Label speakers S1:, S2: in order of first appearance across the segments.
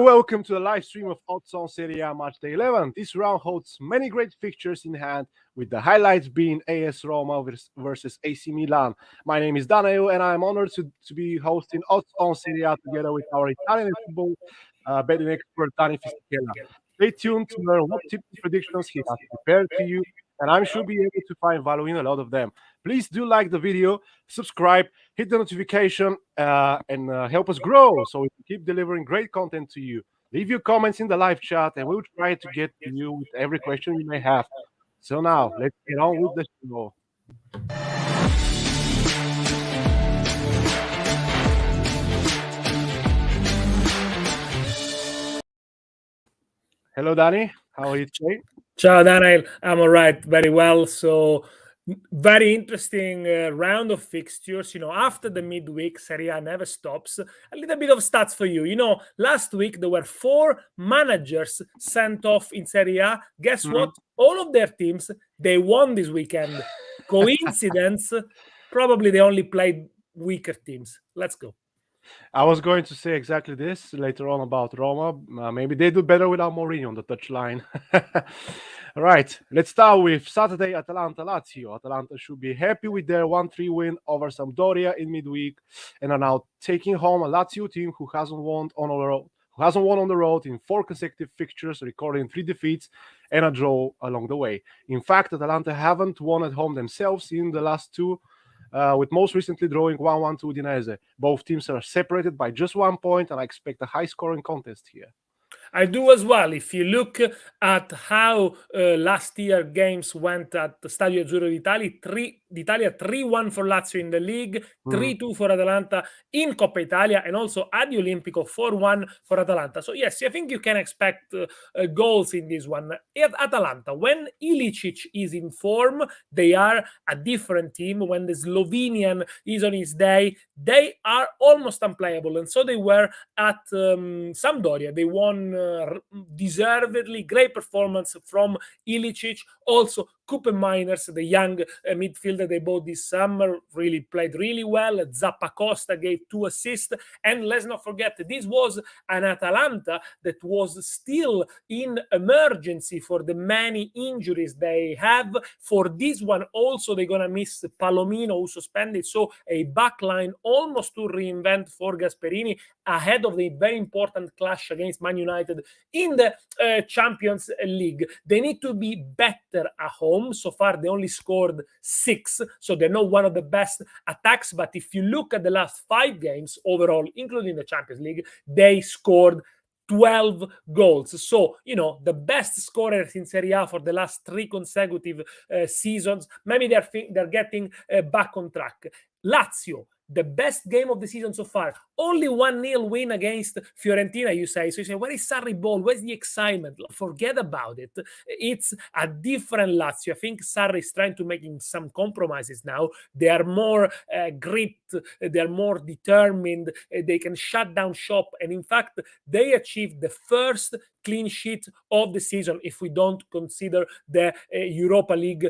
S1: welcome to the live stream of Odds on Serie A Matchday 11. This round holds many great fixtures in hand, with the highlights being AS Roma versus AC Milan. My name is Danail, and I'm honored to be hosting Odds on Serie A together with our Italian football betting expert, Daniele Fisichella. Stay tuned to learn what tips and predictions he has prepared to you, and I'm sure be able to find value in a lot of them. Please do like the video, subscribe, hit the notification, and help us grow so we can keep delivering great content to you. Leave your comments in the live chat, and we'll try to get to you with every question you may have. So now, let's get on with the show. Hello, Danny. How are you today?
S2: Ciao, Daniel. I'm all right. Very well. So, very interesting round of fixtures. After the midweek, Serie A never stops. A little bit of stats for you. Last week there were 4 managers sent off in Serie A. Guess what? All of their teams, they won this weekend. Coincidence? Probably they only played weaker teams. Let's go.
S1: I was going to say exactly this later on about Roma. Maybe they do better without Mourinho on the touchline. All right, let's start with Saturday, Atalanta-Lazio. Atalanta should be happy with their 1-3 win over Sampdoria in midweek and are now taking home a Lazio team who hasn't won on the road in 4 consecutive fixtures, recording 3 defeats and a draw along the way. In fact, Atalanta haven't won at home themselves in the last 2, with most recently drawing 1-1 to Udinese. Both teams are separated by just 1 point, and I expect a high-scoring contest here.
S2: I do as well. If you look at how last year games went at the Stadio Azzurro d'Italia, 3-1 for Lazio in the league, 3-2 for Atalanta in Coppa Italia, and also at the Olimpico, 4-1 for Atalanta. So yes, I think you can expect goals in this one. At Atalanta, when Ilicic is in form, they are a different team. When the Slovenian is on his day, they are almost unplayable, and so they were at Sampdoria. They won deservedly. Great performance from Ilicic. Also, Coupe Miners, the young midfielder they bought this summer, really played really well. Zappacosta gave 2 assists. And let's not forget, this was an Atalanta that was still in emergency for the many injuries they have. For this one also, they're going to miss Palomino, who suspended. So a backline almost to reinvent for Gasperini ahead of the very important clash against Man United in the Champions League. They need to be better at home. So far, they only scored 6, so they're not one of the best attacks. But if you look at the last 5 games overall, including the Champions League, they scored 12 goals. So, the best scorers in Serie A for the last 3 consecutive seasons. Maybe they're getting back on track. Lazio, the best game of the season so far. Only 1-0 win against Fiorentina, you say. So you say, where is Sarri ball? Where's the excitement? Forget about it. It's a different Lazio. I think Sarri is trying to make some compromises now. They are more gripped. They are more determined. They can shut down shop. And in fact, they achieved the first clean sheet of the season if we don't consider the Europa League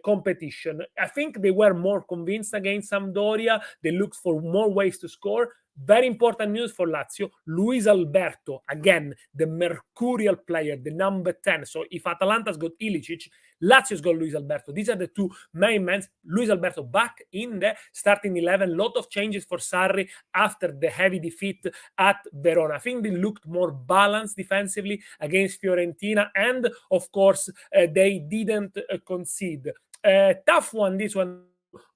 S2: competition. I think they were more convinced against Sampdoria. They looked for more ways to score. Very important news for Lazio. Luis Alberto, again, the mercurial player, the number 10. So if Atalanta's got Ilicic, Lazio's got Luis Alberto. These are the 2 main men. Luis Alberto back in the starting 11. Lot of changes for Sarri after the heavy defeat at Verona. I think they looked more balanced defensively against Fiorentina. And, of course, they didn't concede. Tough one, this one.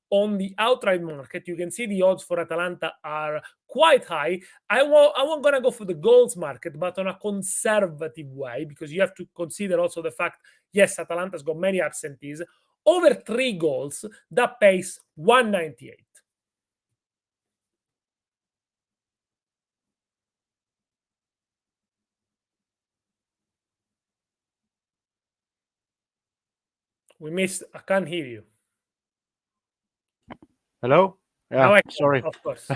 S2: On the outright market, you can see the odds for Atalanta are quite high. I won't gonna go for the goals market, but on a conservative way, because you have to consider also the fact, yes, Atalanta's got many absentees. Over 3 goals, that pays 198. We missed. I can't hear you.
S1: Hello? Yeah, sorry.
S2: Of course.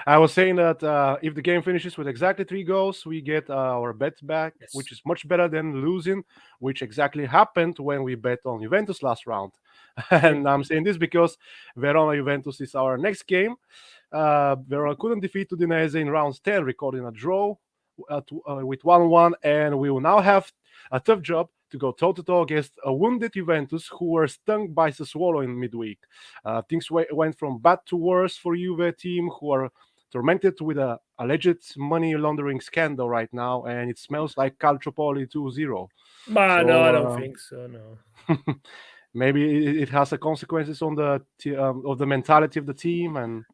S1: I was saying that if the game finishes with exactly 3 goals, we get our bet back,
S2: Yes.
S1: which is much better than losing, which exactly happened when we bet on Juventus last round. And I'm saying this because Verona-Juventus is our next game. Verona couldn't defeat Udinese in rounds 10, recording a draw. with 1-1, and we will now have a tough job to go toe-to-toe against a wounded Juventus who were stung by Sassuolo in midweek. Things went from bad to worse for Juve team, who are tormented with a alleged money laundering scandal right now, and it smells like Calcio 2-0.
S2: But no, I don't think so, no.
S1: Maybe it has a consequences on the of the mentality of the team, and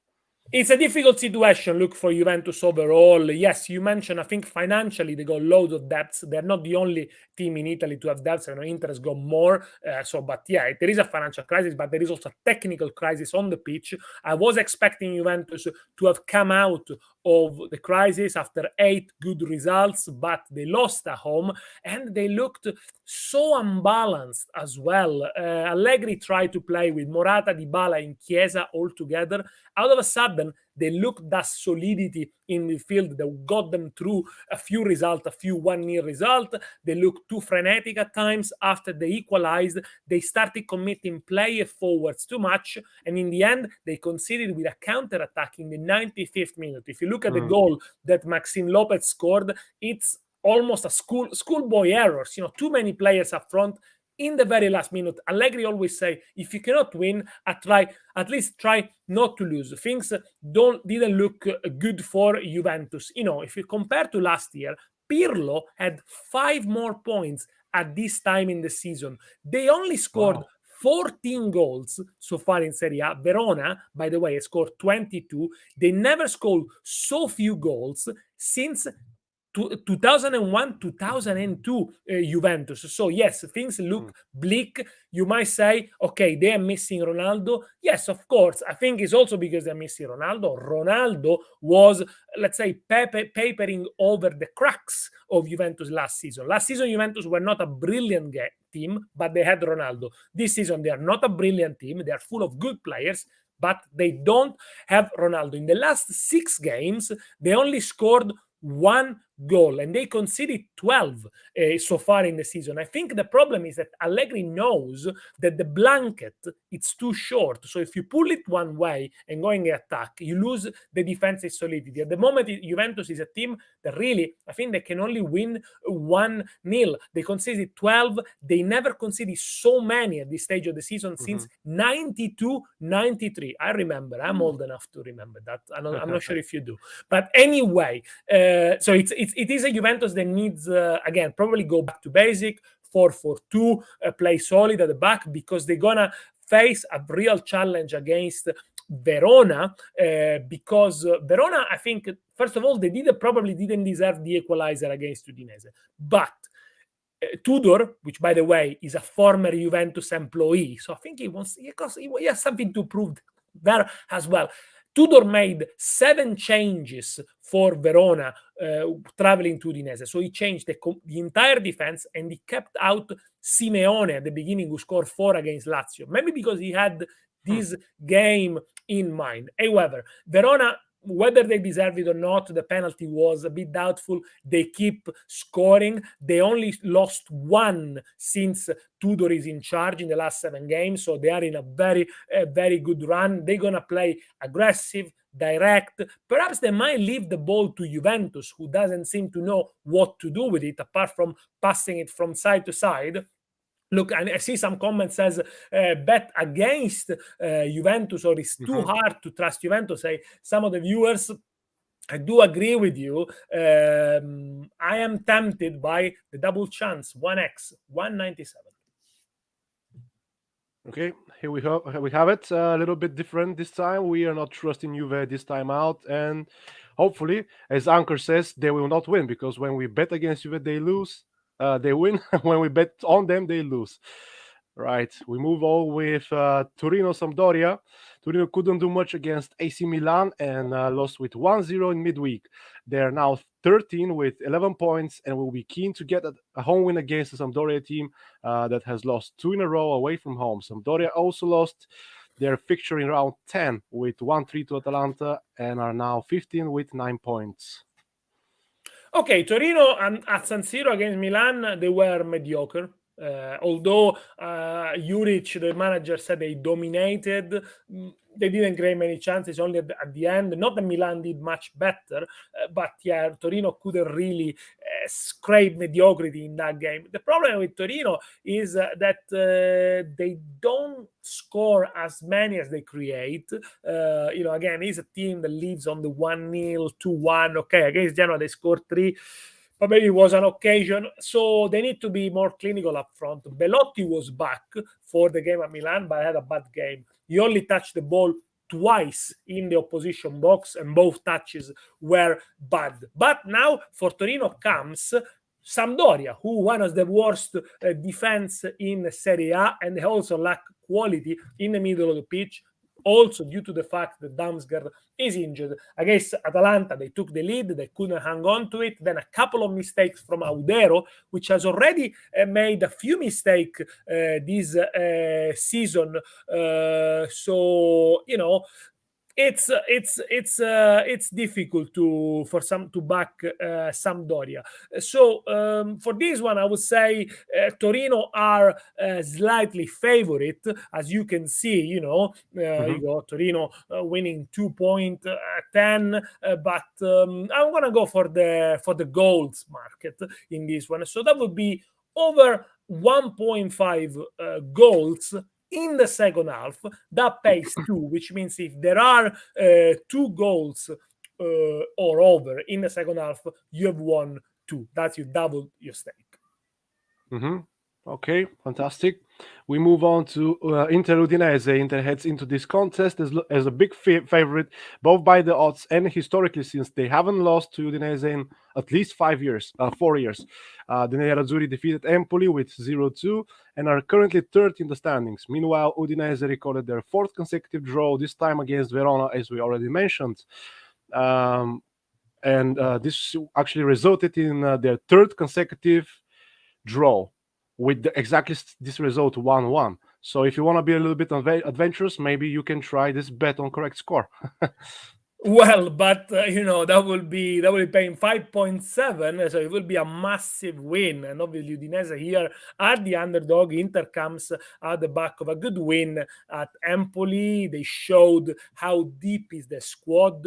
S2: it's a difficult situation, look, for Juventus overall. Yes, you mentioned, I think financially they got loads of debts. They're not the only team in Italy to have debts. I know Inter has got more. But yeah, there is a financial crisis, but there is also a technical crisis on the pitch. I was expecting Juventus to have come out of the crisis after 8 good results, but they lost at home and they looked so unbalanced as well. Allegri tried to play with Morata, Dybala, and Chiesa all together. All of a sudden, they looked that solidity in the field that got them through a few results, a few 1-0 results. They looked too frenetic at times. After they equalized, they started committing play forwards too much. And in the end, they conceded with a counter-attack in the 95th minute. If you look at the goal that Maxime Lopez scored, it's almost a schoolboy errors. Too many players up front. In the very last minute, Allegri always say, if you cannot win, at least try not to lose. Things didn't look good for Juventus. If you compare to last year, Pirlo had 5 more points at this time in the season. They only scored 14 goals so far in Serie A. Verona, by the way, has scored 22. They never scored so few goals since 2001-2002 Juventus. So yes, things look bleak. You might say, okay, they are missing Ronaldo. Yes, of course. I think it's also because they're missing Ronaldo. Ronaldo was, let's say, papering over the cracks of Juventus last season. Last season, Juventus were not a brilliant team, but they had Ronaldo. This season, they are not a brilliant team. They are full of good players, but they don't have Ronaldo. In the last 6 games, they only scored 1 goal and they conceded 12 so far in the season. I think the problem is that Allegri knows that the blanket, it's too short. So if you pull it one way and going attack, you lose the defensive solidity. At the moment, Juventus is a team that really, I think they can only win 1-0. They conceded 12. They never conceded so many at this stage of the season since 92-93. I remember. I'm old enough to remember that. I'm not sure if you do. But anyway, so it is a Juventus that needs, again, probably go back to basic, 4-4-2, play solid at the back, because they're going to face a real challenge against Verona, because Verona, I think, first of all, they probably didn't deserve the equalizer against Udinese. But Tudor, which, by the way, is a former Juventus employee, so I think he has something to prove there as well. Tudor made 7 changes for Verona traveling to Udinese. So he changed the entire defense and he kept out Simeone at the beginning, who scored 4 against Lazio. Maybe because he had this game in mind. However, Verona, whether they deserve it or not, the penalty was a bit doubtful. They keep scoring. They only lost 1 since Tudor is in charge in the last 7 games. So they are in a very, very good run. They're going to play aggressive, direct. Perhaps they might leave the ball to Juventus, who doesn't seem to know what to do with it, apart from passing it from side to side. Look, I see some comments says bet against Juventus, or it's too hard to trust Juventus. Some of the viewers, I do agree with you. I am tempted by the double chance, 1x, 197.
S1: Okay, here we have it. A little bit different this time. We are not trusting Juve this time out, and hopefully, as Anchor says, they will not win, because when we bet against Juve, they lose. They win. When we bet on them, they lose. Right. We move on with Torino Sampdoria. Torino couldn't do much against AC Milan and lost with 1-0 in midweek. They are now 13 with 11 points and will be keen to get a home win against the Sampdoria team that has lost 2 in a row away from home. Sampdoria also lost their fixture in round 10 with 1-3 to Atalanta and are now 15 with 9 points.
S2: Okay, Torino at San Siro against Milan, they were mediocre. Although Juric, the manager, said they dominated, they didn't create many chances, only at the end. Not that Milan did much better, but yeah, Torino couldn't really scrape mediocrity in that game. The problem with Torino is that they don't score as many as they create. Again, it's a team that lives on the 1-0, 2-1. Okay, against Genoa they scored 3. But maybe it was an occasion, so they need to be more clinical up front. Belotti was back for the game at Milan, but had a bad game. He only touched the ball twice in the opposition box, and both touches were bad. But now for Torino comes Sampdoria, who one of the worst defense in Serie A, and they also lack quality in the middle of the pitch. Also, due to the fact that Damsgaard is injured. Against Atalanta, they took the lead, they couldn't hang on to it. Then a couple of mistakes from Audero, which has already made a few mistakes this season. So, it's difficult to back Sampdoria. So for this one, I would say Torino are slightly favorite, as you can see. You got Torino winning 2.10, but I'm gonna go for the goals market in this one. So that would be over 1.5 goals in the second half. That pays 2, which means if there are 2 goals or over in the second half, you have won 2. That's you double your stake.
S1: Okay, fantastic. We move on to Inter Udinese. Inter heads into this contest as a big favorite, both by the odds and historically, since they haven't lost to Udinese in at least 4 years. The Nerazzurri defeated Empoli with 0-2 and are currently third in the standings. Meanwhile, Udinese recorded their 4th consecutive draw, this time against Verona, as we already mentioned. And this actually resulted in their 3rd consecutive draw, with exactly this result, 1-1. So if you want to be a little bit adventurous, maybe you can try this bet on correct score.
S2: Well, but that will be paying 5.7, so it will be a massive win. And obviously, Udinese here are the underdog. Inter comes at the back of a good win at Empoli. They showed how deep is the squad.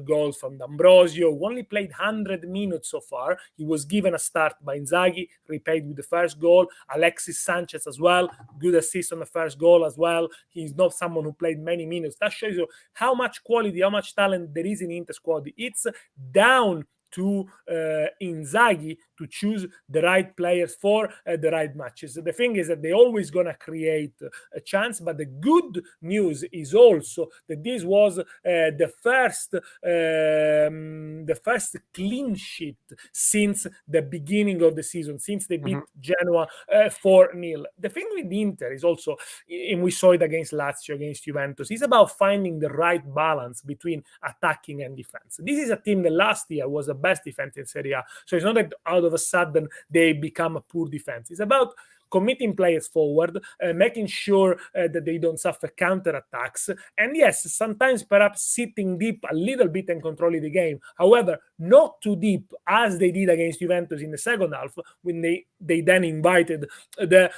S2: Goals from D'Ambrosio, who only played 100 minutes so far. He was given a start by Inzaghi, repaid with the first goal. Alexis Sanchez as well, good assist on the first goal as well. He's not someone who played many minutes. That shows you how much quality, how much talent there is in Inter squad. It's down to Inzaghi to choose the right players for the right matches. The thing is that they're always going to create a chance, but the good news is also that this was the first clean sheet since the beginning of the season, since they beat Genoa 4-0. The thing with Inter is also, and we saw it against Lazio, against Juventus, it's about finding the right balance between attacking and defense. This is a team that last year was the best defense in Serie A. So it's not that out of a sudden they become a poor defense. It's about committing players forward, making sure that they don't suffer counter-attacks. And yes, sometimes perhaps sitting deep a little bit and controlling the game. However, not too deep as they did against Juventus in the second half, when they then invited the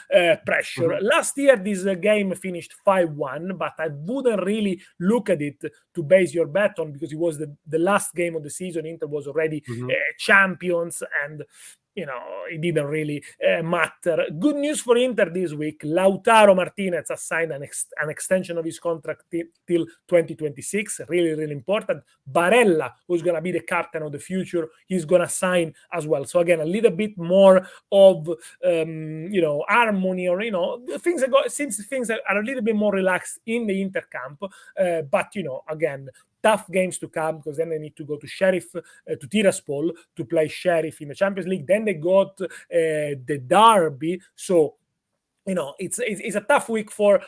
S2: pressure. Last year, this game finished 5-1, but I wouldn't really look at it to base your bet on, because it was the last game of the season. Inter was already champions, and it didn't really matter. Good news for Inter this week. Lautaro Martinez has signed an extension of his contract till 2026. Really, really important. Barella, who's going to be the captain of the future, he's going to sign as well. So again, a little bit more of, harmony, or, things are a little bit more relaxed in the Inter camp. But, again, tough games to come, because then they need to go to to Tiraspol to play Sheriff in the Champions League. Then they got the derby. So it's a tough week for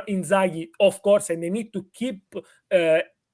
S2: Inzaghi, of course, and they need to keep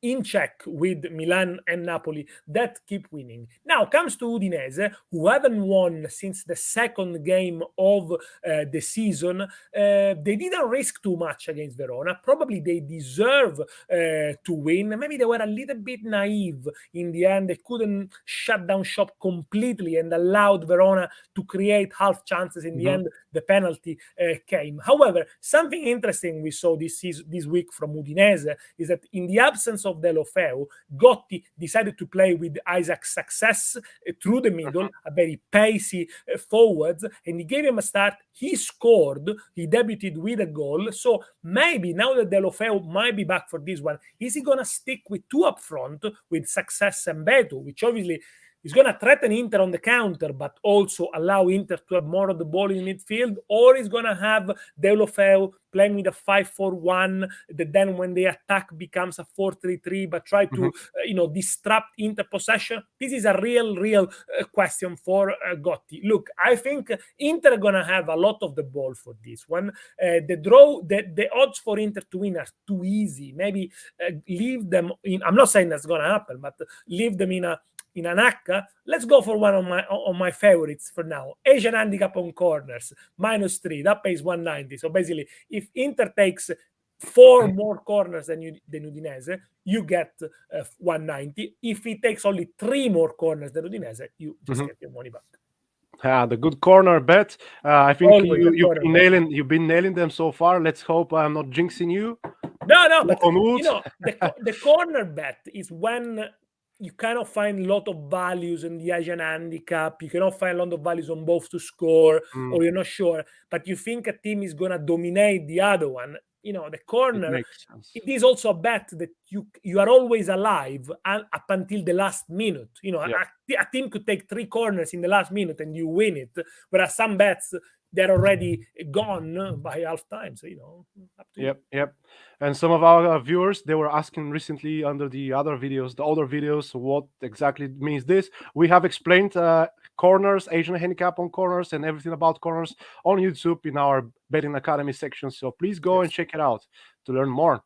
S2: in check with Milan and Napoli that keep winning. Now comes to Udinese, who haven't won since the second game of the season. They didn't risk too much against Verona. Probably they deserve to win. Maybe they were a little bit naive in the end. They couldn't shut down shop completely and allowed Verona to create half chances. In the end, the penalty came. However, something interesting we saw this week from Udinese is that in the absence of Deulofeu, Gotti decided to play with Isaac Success through the middle, a very pacey forwards, and he gave him a start. He scored. He debuted with a goal. So maybe now that Deulofeu might be back for this one, is he going to stick with two up front with Success and Beto, which obviously is going to threaten Inter on the counter, but also allow Inter to have more of the ball in midfield? Or is going to have Deulofeu playing with a 5-4-1 that then when they attack becomes a 4-3-3, but try to disrupt Inter possession? This is a real question for Gotti. Look, I think Inter are going to have a lot of the ball for this one. The odds for Inter to win are too easy. Maybe leave them in. I'm not saying that's going to happen, but leave them in an ACCA. Let's go for one on my favorites for now. Asian handicap on corners, -3. That pays 190. So basically, if Inter takes 4 more corners than Udinese, you get 190. If he takes only 3 more corners than Udinese, you just get your money back.
S1: The good corner bet. I think
S2: Always
S1: you've been nailing them so far. Let's hope I'm not jinxing you.
S2: No, but the corner bet is when you cannot find a lot of values in the Asian handicap. You cannot find a lot of values on both to score, or you're not sure, but you think a team is going to dominate the other one. The corner, it is also a bet that you are always alive up until the last minute. A team could take 3 corners in the last minute and you win it, whereas some bets, they're already gone by half time. So, up to you.
S1: Yep. And some of our viewers, they were asking recently under the older videos, what exactly means this. We have explained corners, Asian handicap on corners, and everything about corners on YouTube in our Betting Academy section. So please go and check it out to learn more.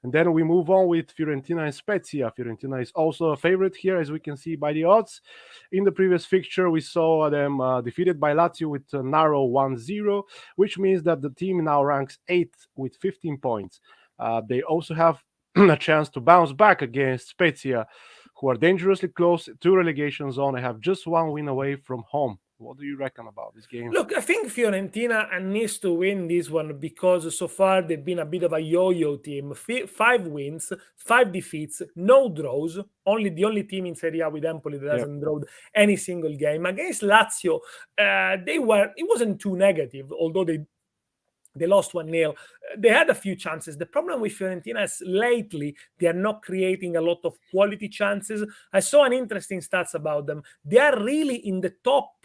S1: And then we move on with Fiorentina and Spezia. Fiorentina is also a favorite here, as we can see by the odds. In the previous fixture, we saw them defeated by Lazio with a narrow 1-0, which means that the team now ranks 8th with 15 points. They also have a chance to bounce back against Spezia, who are dangerously close to relegation zone and have just 1 win away from home. What do you reckon about this game?
S2: Look, I think Fiorentina needs to win this one because so far they've been a bit of a yo-yo team. 5 wins, 5 defeats, no draws. The only team in Serie A with Empoli that hasn't drawn any single game. Against Lazio, it wasn't too negative, although they lost 1-0. They had a few chances. The problem with Fiorentina is lately they are not creating a lot of quality chances. I saw an interesting stats about them. They are really in the top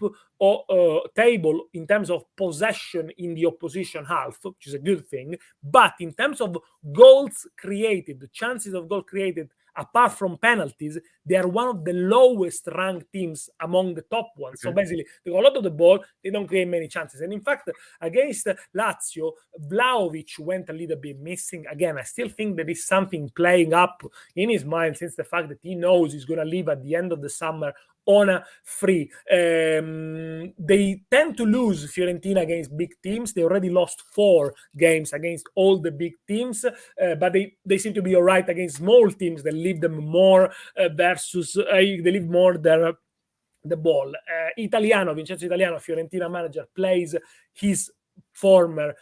S2: table in terms of possession in the opposition half, which is a good thing. But in terms of goals created, the chances of goal created, apart from penalties, they are one of the lowest ranked teams among the top ones. Okay. So basically, they got a lot of the ball, they don't create many chances. And in fact, against Lazio, Vlahovic went a little bit missing. Again, I still think there is something playing up in his mind since the fact that he knows he's going to leave at the end of the summer on a free. They tend to lose, Fiorentina, against big teams. They already lost 4 games against all the big teams, but they seem to be all right against small teams that leave them more they leave more the ball. Vincenzo Italiano, Fiorentina manager, plays his former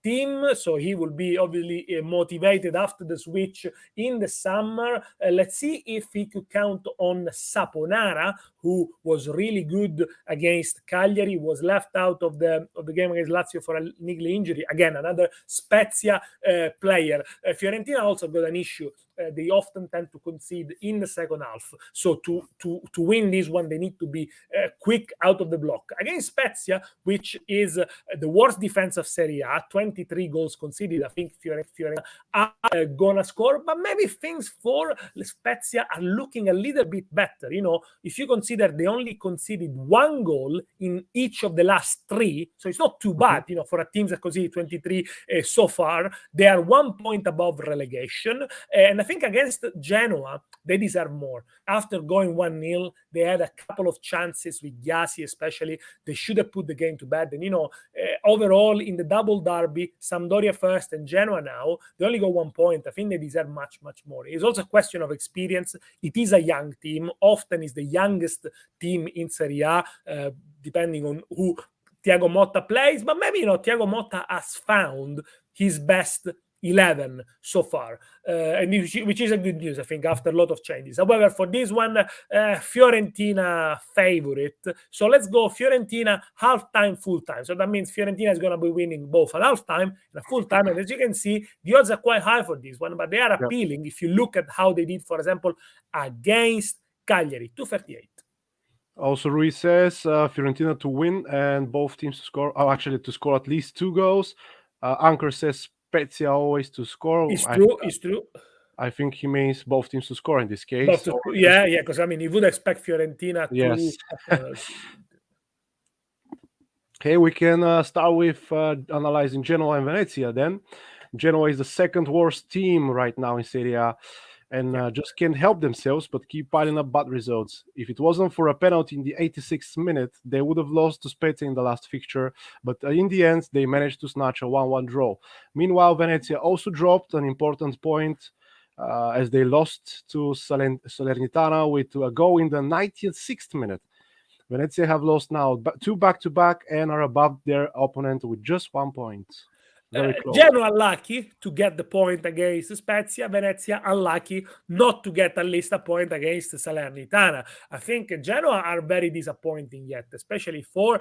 S2: team, so he will be obviously motivated after the switch in the summer. Let's see if he could count on Saponara, who was really good against Cagliari, was left out of the game against Lazio for a niggly injury. Again, another Spezia player. Fiorentina also got an issue. They often tend to concede in the second half. So to win this one, they need to be quick out of the block. Against Spezia, which is the worst defense defense of Serie A, 23 goals conceded. I think Fiorentina are gonna score, but maybe things for Spezia are looking a little bit better. If you consider they only conceded 1 goal in each of the last 3, so it's not too bad, for a team that conceded 23 so far. They are 1 point above relegation, and I think against Genoa, they deserve more. After going 1-0, they had a couple of chances with Yasi, especially. They should have put the game to bed. And, overall, in the double derby, Sampdoria first and Genoa now, they only got 1 point. I think they deserve much, much more. It's also a question of experience. It is a young team. Often is the youngest team in Serie A, depending on who Thiago Motta plays. But maybe, Thiago Motta has found his best 11 so far, and which is a good news, I think, after a lot of changes. However, for this one, Fiorentina favorite. So let's go Fiorentina half-time, full-time. So that means Fiorentina is going to be winning both at half-time and at full-time. And as you can see, the odds are quite high for this one, but they are appealing if you look at how they did, for example, against Cagliari, 238.
S1: Also, Rui says Fiorentina to win and both teams to score. Oh, actually, to score at least 2 goals. Anchor says Spezia always to score.
S2: It's true.
S1: I think he means both teams to score in this case.
S2: Because you would expect Fiorentina to.
S1: Yes. Okay, we can start with analyzing Genoa and Venezia then. Genoa is the second worst team right now in Serie A, and just can't help themselves but keep piling up bad results. If it wasn't for a penalty in the 86th minute, they would have lost to Spezia in the last fixture, but in the end, they managed to snatch a 1-1 draw. Meanwhile, Venezia also dropped an important point as they lost to Salernitana with a goal in the 96th minute. Venezia have lost now 2 back-to-back and are above their opponent with just 1 point. Very close.
S2: Genoa unlucky to get the point against Spezia. Venezia unlucky not to get at least a point against Salernitana. I think Genoa are very disappointing yet, especially for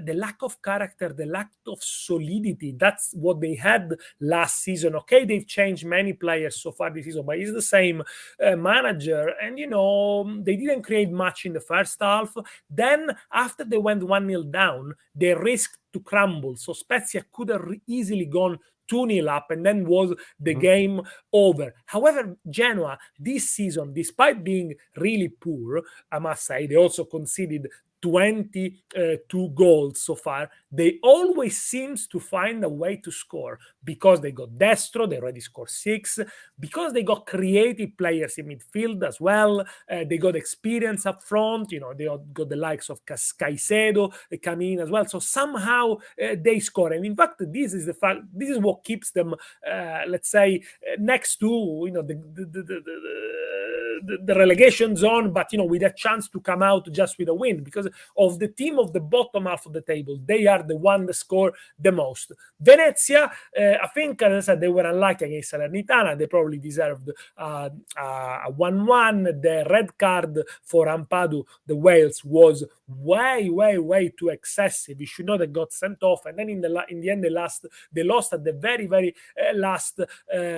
S2: the lack of character, the lack of solidity. That's what they had last season. Okay, they've changed many players so far this season, but it's the same manager. And, they didn't create much in the first half. Then, after they went 1-0 down, they risked to crumble. So Spezia could have easily gone 2-0 up and then was the game over. However, Genoa this season, despite being really poor, I must say, they also conceded 22 goals so far. They always seems to find a way to score because they got Destro, they already scored 6, because they got creative players in midfield as well. They got experience up front. They got the likes of Caicedo come in as well. So somehow they score. And in fact, this is what keeps them, let's say, next to the relegation zone, but with a chance to come out just with a win, because of the team of the bottom half of the table. They are the one that score the most. Venezia, I think, as I said, they were unlucky against Salernitana. They probably deserved a 1-1. The red card for Ampadu, the Wales, was way too excessive. He should not have got sent off. And then in the end, they lost at the very, very last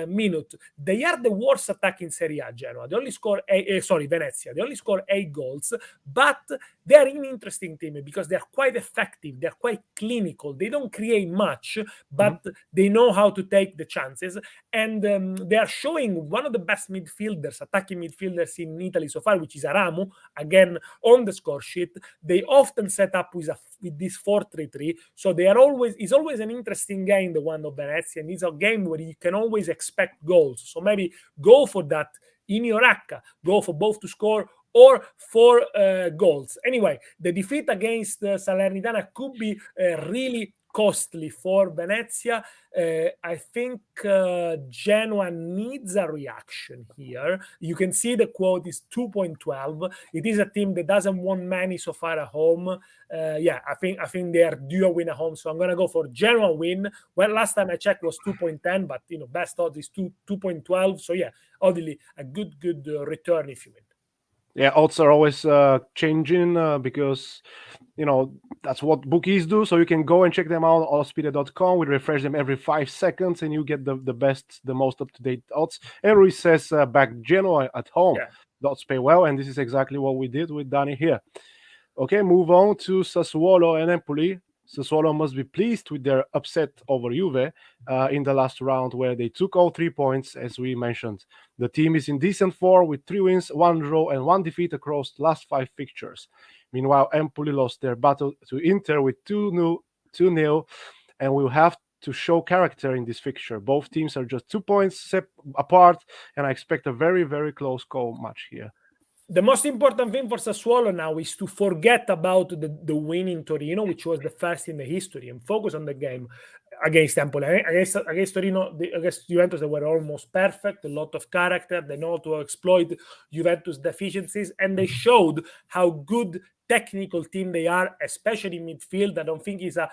S2: minute. They are the worst attack in Serie A, Genoa. They only score Venezia. They only score 8 goals, but they are an interesting team because they are quite effective. They are quite clinical. They don't create much, but they know how to take the chances. And they are showing one of the best midfielders, attacking midfielders in Italy so far, which is Aramu, again on the score sheet. They often set up with this 4-3-3. So it's always an interesting game, the one of Venezia. And it's a game where you can always expect goals. So maybe go for that in your ACCA. Go for both to score or 4 goals. Anyway, the defeat against Salernitana could be really costly for Venezia. I think Genoa needs a reaction here. You can see the quote is 2.12. It is a team that doesn't want many so far at home. I think they are due a win at home. So I'm gonna go for Genoa win. Well, last time I checked was 2.10, but best odds is 2.12. So obviously a good return if you win.
S1: Yeah, odds are always changing because, that's what bookies do. So you can go and check them out on Oddspedia.com. We refresh them every 5 seconds and you get the best, the most up-to-date odds. Henry says back Genoa at home. Yeah. The odds pay well, and this is exactly what we did with Danny here. Okay, move on to Sassuolo and Empoli. Sassuolo must be pleased with their upset over Juve in the last round, where they took all 3 points, as we mentioned. The team is in decent form with 3 wins, 1 draw, and 1 defeat across the last 5 fixtures. Meanwhile, Empoli lost their battle to Inter with 2-0, and will have to show character in this fixture. Both teams are just 2 points apart, and I expect a very, very close goal match here.
S2: The most important thing for Sassuolo now is to forget about the win in Torino, which was the first in the history, and focus on the game against Empoli. Against Torino, against Juventus, they were almost perfect, a lot of character. They know how to exploit Juventus' deficiencies, and they showed how good technical team they are, especially in midfield. I don't think it's a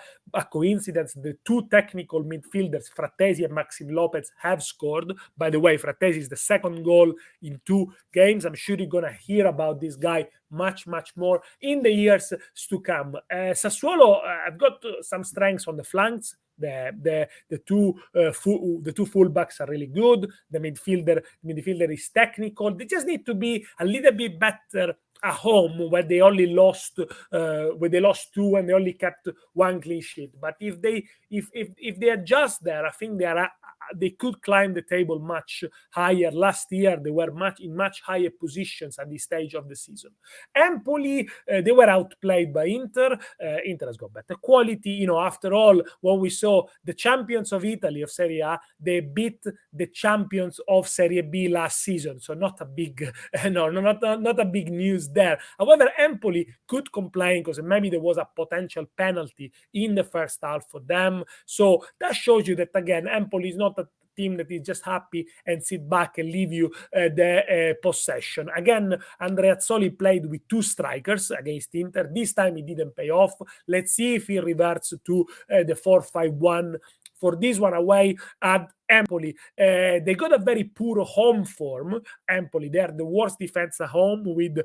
S2: coincidence. The 2 technical midfielders, Frattesi and Maxim Lopez, have scored. By the way, Frattesi is the second goal in 2 games. I'm sure you're going to hear about this guy much more in the years to come. Sassuolo have got some strengths on the flanks. The two fullbacks are really good. The midfielder is technical. They just need to be a little bit better at home, where they only lost 2 and they only kept 1 clean sheet. But if they adjust there, I think they could climb the table much higher. Last year they were in much higher positions at this stage of the season. Empoli, they were outplayed by Inter. Inter has got better quality. After all, when we saw the champions of Italy of Serie A, they beat the champions of Serie B last season. So not a big not a big news there. However, Empoli could complain because maybe there was a potential penalty in the first half for them. So that shows you that, again, Empoli is not a team that is just happy and sit back and leave you the possession. Again, Andreazzoli played with 2 strikers against Inter. This time it didn't pay off. Let's see if he reverts to the 4-5-1 for this one away at Empoli. They got a very poor home form. Empoli, they are the worst defense at home with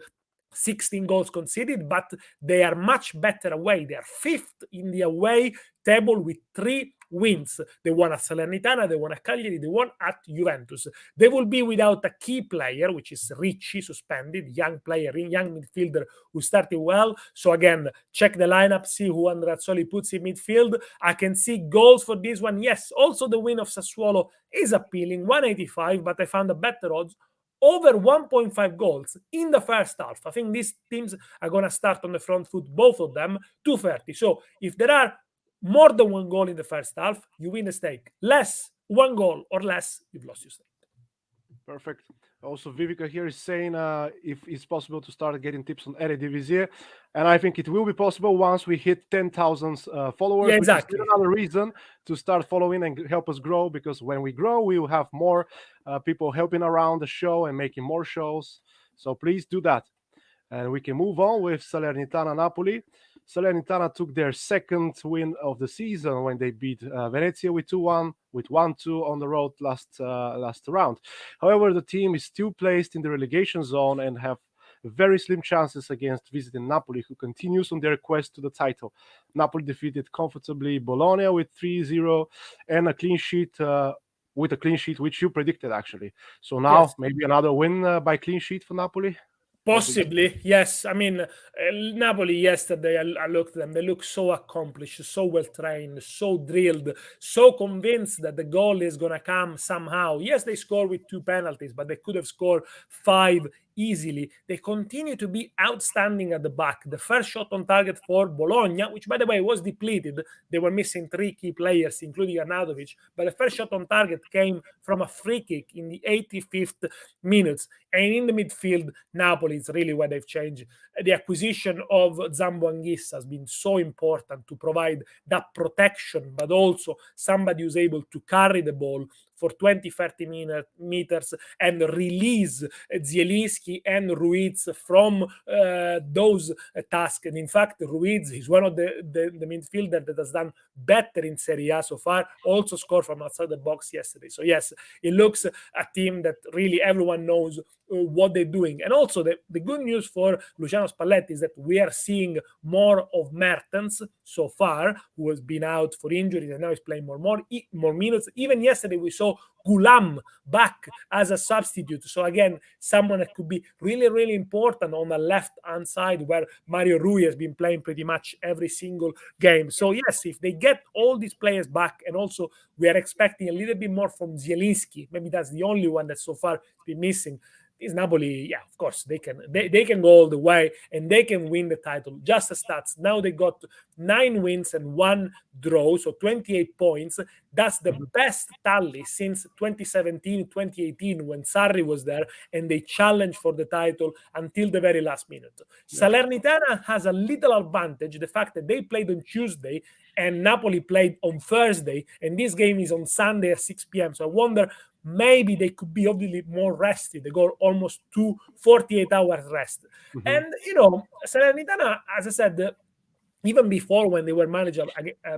S2: 16 goals conceded, but they are much better away. They are 5th in the away table with 3 wins. They won at Salernitana, they won at Cagliari, they won at Juventus. They will be without a key player, which is Ricci, suspended, young midfielder who started well. So again, check the lineup, see who Andreazzoli puts in midfield. I can see goals for this one. Yes, also the win of Sassuolo is appealing, 185, but I found a better odds. Over 1.5 goals in the first half. I think these teams are going to start on the front foot, both of them, 230. So if there are more than 1 goal in the first half, you win the stake. 1 goal or less, you've lost your stake.
S1: Perfect. Also, Vivica here is saying if it's possible to start getting tips on Eredivisie, and I think it will be possible once we hit 10,000 followers.
S2: Yeah, exactly.
S1: Which is another reason to start following and help us grow, because when we grow, we will have more people helping around the show and making more shows. So please do that. And we can move on with Salernitana Napoli. Salernitana took their 2nd win of the season when they beat Venezia with 2-1, with 1-2 on the road last round. However, the team is still placed in the relegation zone and have very slim chances against visiting Napoli, who continues on their quest to the title. Napoli defeated comfortably Bologna with 3-0 and a clean sheet, which you predicted, actually. So now
S2: yes,
S1: maybe another win by clean sheet for Napoli?
S2: Possibly, yes. I mean, Napoli yesterday, I looked at them. They look so accomplished, so well trained, so drilled, so convinced that the goal is going to come somehow. Yes, they scored with 2 penalties, but they could have scored 5 easily. They continue to be outstanding at the back. The first shot on target for Bologna, which, by the way, was depleted. They were missing 3 key players, including Arnautovic. But the first shot on target came from a free kick in the 85th minute. And in the midfield, Napoli is really where they've changed. The acquisition of Zambo Anguissa has been so important to provide that protection, but also somebody who's able to carry the ball for 20-30 meters and release Zielinski and Ruiz from those tasks. And in fact, Ruiz is one of the midfielders that has done better in Serie A so far, also scored from outside the box yesterday. So yes, it looks a team that really everyone knows what they're doing. And also the good news for Luciano Spalletti is that we are seeing more of Mertens so far, who has been out for injuries and now is playing more minutes. Even yesterday we saw saw Gulam back as a substitute. So again, someone that could be really, really important on the left-hand side where Mario Rui has been playing pretty much every single game. So yes, if they get all these players back, and also we are expecting a little bit more from Zielinski, maybe that's the only one that so far been missing. This Napoli, yeah, of course, they can go all the way and they can win the title. Just the stats. Now they got 9 wins and 1 draw, so 28 points. That's the best tally since 2017, 2018 when Sarri was there and they challenged for the title until the very last minute. Yeah. Salernitana has a little advantage, the fact that they played on Tuesday and Napoli played on Thursday, and this game is on Sunday at 6 p.m. So I wonder, maybe they could be obviously more rested. They got almost 48 hours rest. Mm-hmm. And, Salernitana, as I said, even before when they were managed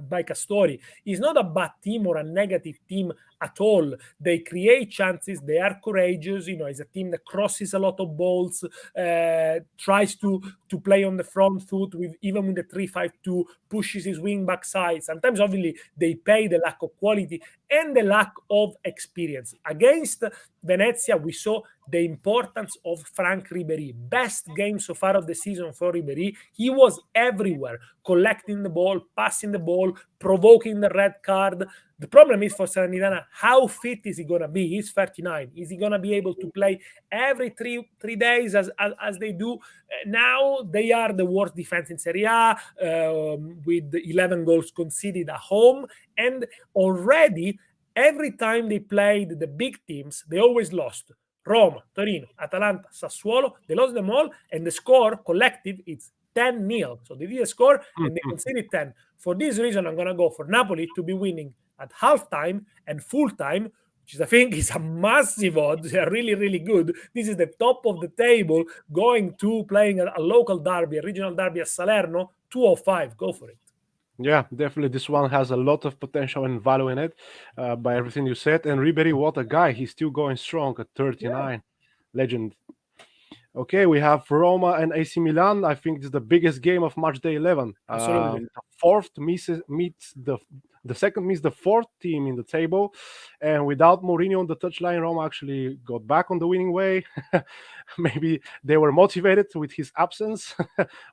S2: by Castori, is not a bad team or a negative team at all. They create chances. They are courageous. It's a team that crosses a lot of balls, tries to play on the front foot even with the 3-5-2, pushes his wing back side. Sometimes, obviously, they pay the lack of quality and the lack of experience. Against Venezia, we saw the importance of Franck Ribéry. Best game so far of the season for Ribéry. He was everywhere, collecting the ball, passing the ball, provoking the red card. The problem is for Salernitana, how fit is he going to be? He's 39. Is he going to be able to play every three days as they do? Now they are the worst defense in Serie A with 11 goals conceded at home. And already, every time they played the big teams, they always lost. Roma, Torino, Atalanta, Sassuolo, they lost them all. And the score collective, it's 10-0. So they did a score and they conceded 10. For this reason, I'm going to go for Napoli to be winning at halftime and full time, which I think is a massive odds. They are really, really good. This is the top of the table, going to playing a local derby, a regional derby at Salerno, 205. Go for it.
S1: Yeah, definitely. This one has a lot of potential and value in it by everything you said. And Ribéry, what a guy. He's still going strong at 39. Yeah. Legend. Okay, we have Roma and AC Milan. I think it's the biggest game of match day 11.
S2: Absolutely.
S1: The second meets the fourth team in the table. And without Mourinho on the touchline, Roma actually got back on the winning way. Maybe they were motivated with his absence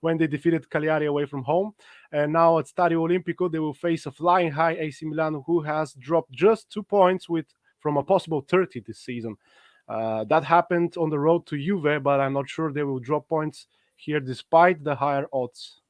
S1: when they defeated Cagliari away from home. And now at Stadio Olimpico, they will face a flying high AC Milan who has dropped just 2 points from a possible 30 this season. That happened on the road to Juve, but I'm not sure they will drop points here despite the higher odds.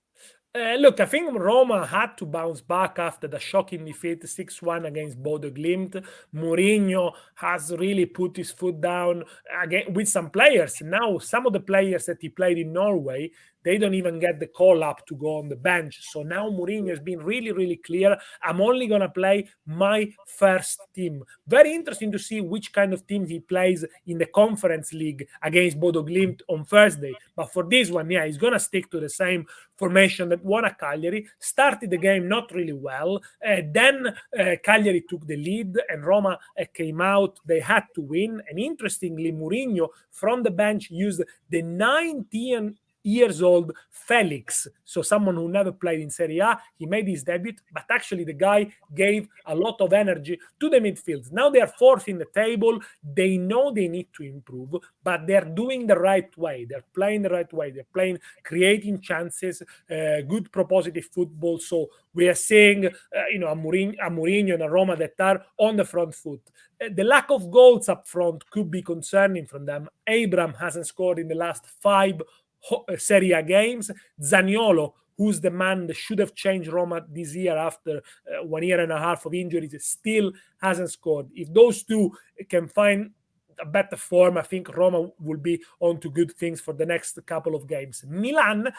S2: Look, I think Roma had to bounce back after the shocking defeat 6-1 against Bodo Glimt. Mourinho has really put his foot down again with some players. Now, some of the players that he played in Norway, they don't even get the call up to go on the bench. So now Mourinho has been really, really clear. I'm only going to play my first team. Very interesting to see which kind of team he plays in the Conference League against Bodo Glimt on Thursday. But for this one, yeah, he's going to stick to the same formation that won at Cagliari. Started the game not really well. Then Cagliari took the lead and Roma came out. They had to win. And interestingly, Mourinho from the bench used the 19-years-old Felix, so someone who never played in Serie A. He made his debut, but actually the guy gave a lot of energy to the midfield. Now they are fourth in the table. They know they need to improve, but they're doing the right way. They're playing the right way. They're playing, creating chances, good propositive football. So we are seeing, a Mourinho and a Roma that are on the front foot. The lack of goals up front could be concerning from them. Abraham hasn't scored in the last 5 Serie A games. Zaniolo, who's the man that should have changed Roma this year after 1 year and a half of injuries, still hasn't scored. If those two can find a better form, I think Roma will be on to good things for the next couple of games. Milan,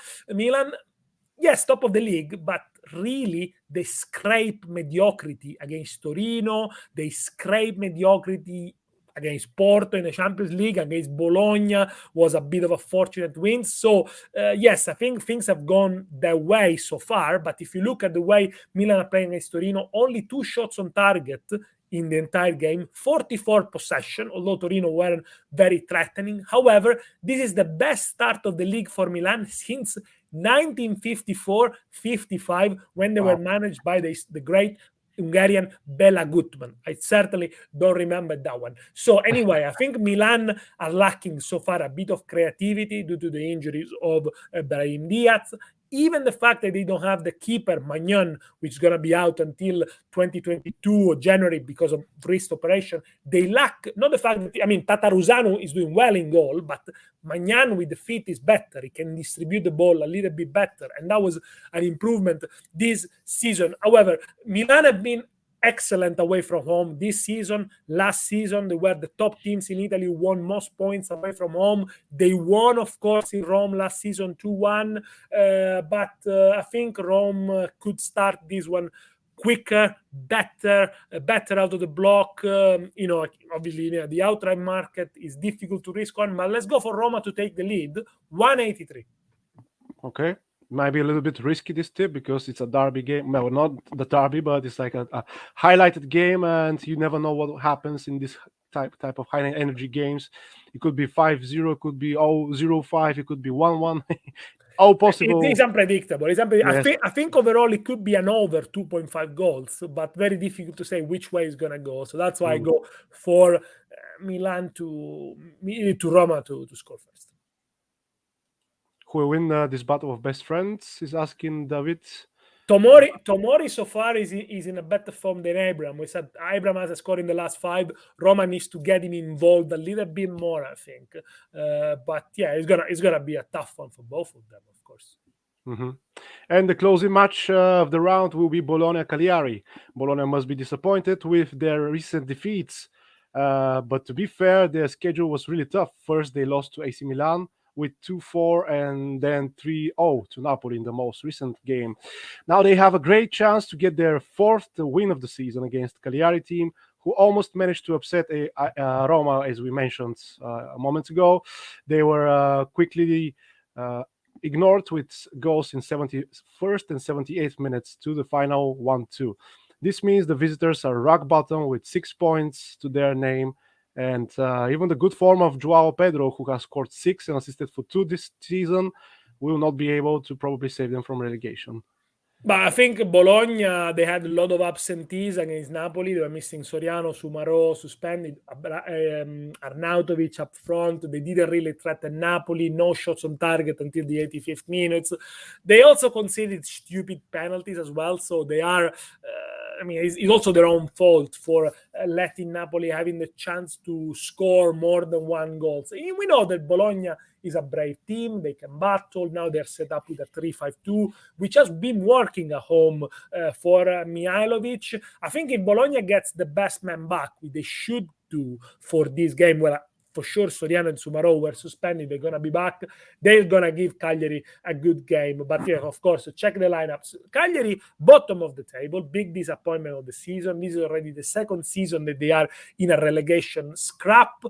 S2: yes, top of the league, but really they scrape mediocrity against Torino. They scrape mediocrity against Porto in the Champions League, against Bologna was a bit of a fortunate win. So, yes, I think things have gone their way so far. But if you look at the way Milan are playing against Torino, only 2 shots on target in the entire game, 44 possession, although Torino weren't very threatening. However, this is the best start of the league for Milan since 1954-55, when they were managed by the great Hungarian Bela Gutman. I certainly don't remember that one. So anyway, I think Milan are lacking so far a bit of creativity due to the injuries of Brahim Diaz. Even the fact that they don't have the keeper, Magnan, which is going to be out until 2022 or January because of wrist operation, they lack, not the fact that, Tataruzanu is doing well in goal, but Magnan with the feet is better. He can distribute the ball a little bit better. And that was an improvement this season. However, Milan have been excellent away from home this season. Last season, they were the top teams in Italy who won most points away from home. They won, of course, in Rome last season 2-1. But I think Rome could start this one quicker, better out of the block. Obviously, the outright market is difficult to risk on, but let's go for Roma to take the lead. 183.
S1: Okay. Might be a little bit risky, this tip, because it's a derby game. Well, not the derby, but it's like a highlighted game, and you never know what happens in this type of high energy games. It could be 5-0, it could be 0-5, it could be 1-1. All possible.
S2: It's unpredictable.
S1: Yes.
S2: I think overall it could be an over 2.5 goals, but very difficult to say which way it's going to go. So that's why I go for Milan to Roma to score first.
S1: Who will win this battle of best friends? Is asking David.
S2: Tomori so far is in a better form than Abraham. We said Abraham has a score in the last 5. Roma needs to get him involved a little bit more, I think. But yeah, it's gonna be a tough one for both of them, of course.
S1: Mm-hmm. And the closing match of the round will be Bologna-Cagliari. Bologna must be disappointed with their recent defeats. But to be fair, their schedule was really tough. First, they lost to AC Milan with 2-4 and then 3-0 to Napoli in the most recent game. Now they have a great chance to get their 4th win of the season against Cagliari team, who almost managed to upset Roma, as we mentioned a moment ago. They were quickly ignored with goals in 71st and 78th minutes to the final 1-2. This means the visitors are rock bottom with 6 points to their name. And even the good form of Joao Pedro, who has scored 6 and assisted for 2 this season, will not be able to probably save them from relegation.
S2: But I think Bologna, they had a lot of absentees against Napoli. They were missing Soriano, Sumaro, suspended, Arnautovic up front. They didn't really threaten Napoli. No shots on target until the 85th minutes. They also conceded stupid penalties as well. So they are... it's also their own fault for letting Napoli having the chance to score more than 1 goal. So we know that Bologna is a brave team. They can battle. Now they're set up with a 3-5-2, which has been working at home for Mihailovic. I think if Bologna gets the best man back, which they should do for this game, well, for sure Soriano and Sumaro were suspended. They're going to be back. They're going to give Cagliari a good game. But yeah, of course, check the lineups. Cagliari, bottom of the table, big disappointment of the season. This is already the 2nd season that they are in a relegation scrap.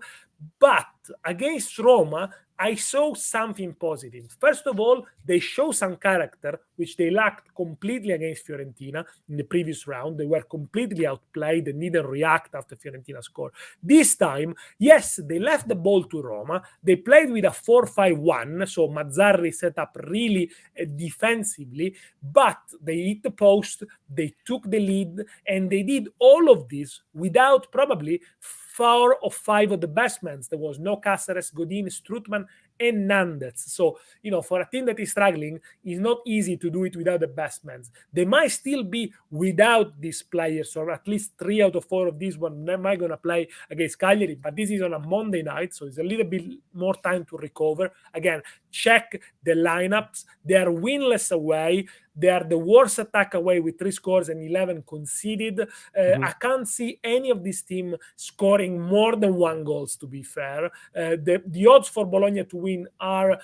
S2: But against Roma, I saw something positive. First of all, they show some character, which they lacked completely against Fiorentina in the previous round. They were completely outplayed and didn't react after Fiorentina scored. This time, yes, they left the ball to Roma. They played with a 4-5-1, so Mazzarri set up really defensively, but they hit the post, they took the lead, and they did all of this without probably 4 or 5 of the best men. There was no Cáceres, Godin, Strootman, and Nandez. So, for a team that is struggling, it's not easy to do it without the best men. They might still be without these players, or at least 3 out of 4 of these one might going to play against Cagliari, but this is on a Monday night, so it's a little bit more time to recover. Again, check the lineups. They are winless away. They are the worst attack away with 3 scores and 11 conceded. I can't see any of this team scoring more than 1 goal, to be fair. The odds for Bologna to win are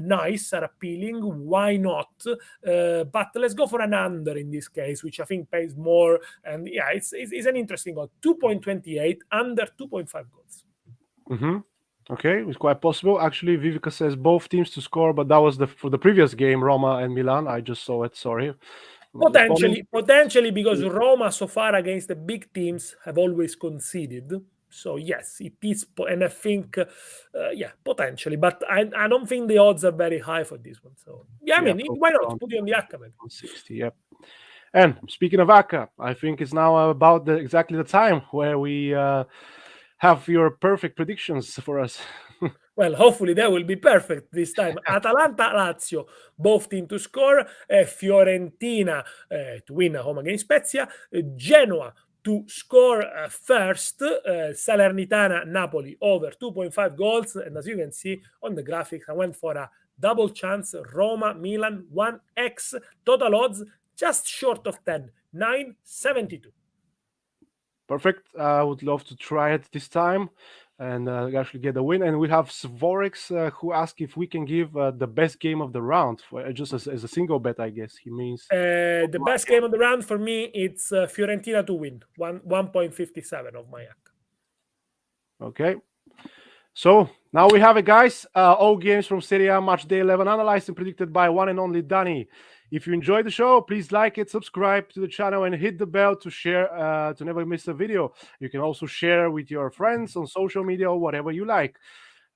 S2: nice, are appealing. Why not? But let's go for an under in this case, which I think pays more. And yeah, it's an interesting one. 2.28, under 2.5 goals.
S1: Mm-hmm. Okay, it's quite possible. Actually, Vivica says both teams to score, but that was for the previous game, Roma and Milan. I just saw it, sorry.
S2: Potentially, because Roma so far against the big teams have always conceded. So yes, it is, and I think, potentially, but I don't think the odds are very high for this one. So why not put it on the ACCA?
S1: 60, yep. And speaking of ACCA, I think it's now about exactly the time where we have your perfect predictions for us.
S2: Well, hopefully they will be perfect this time. Atalanta, Lazio, both team to score. Fiorentina to win at home against Spezia. Genoa to score first. Salernitana, Napoli over 2.5 goals. And as you can see on the graphics, I went for a double chance. Roma, Milan, 1x. Total odds just short of 10, 9.72.
S1: Perfect. I would love to try it this time and actually get a win. And we have Svorix who asked if we can give the best game of the round for, just as a single bet, I guess he means.
S2: The best game of the round for me, it's Fiorentina to win, 1.57 of my ACCA.
S1: Okay. So now we have it, guys. All games from Serie A Matchday 11 analyzed and predicted by one and only Danny. If you enjoyed the show, please like it, subscribe to the channel, and hit the bell to share to never miss a video. You can also share with your friends on social media or whatever you like.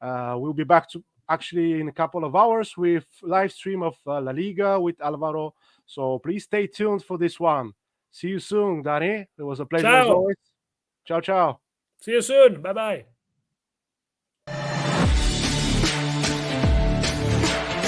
S1: We'll be back to actually in a couple of hours with live stream of La Liga with Alvaro. So please stay tuned for this one. See you soon, Danny. It was a pleasure as
S2: Ciao.
S1: always. Ciao, ciao.
S2: See you soon. Bye-bye.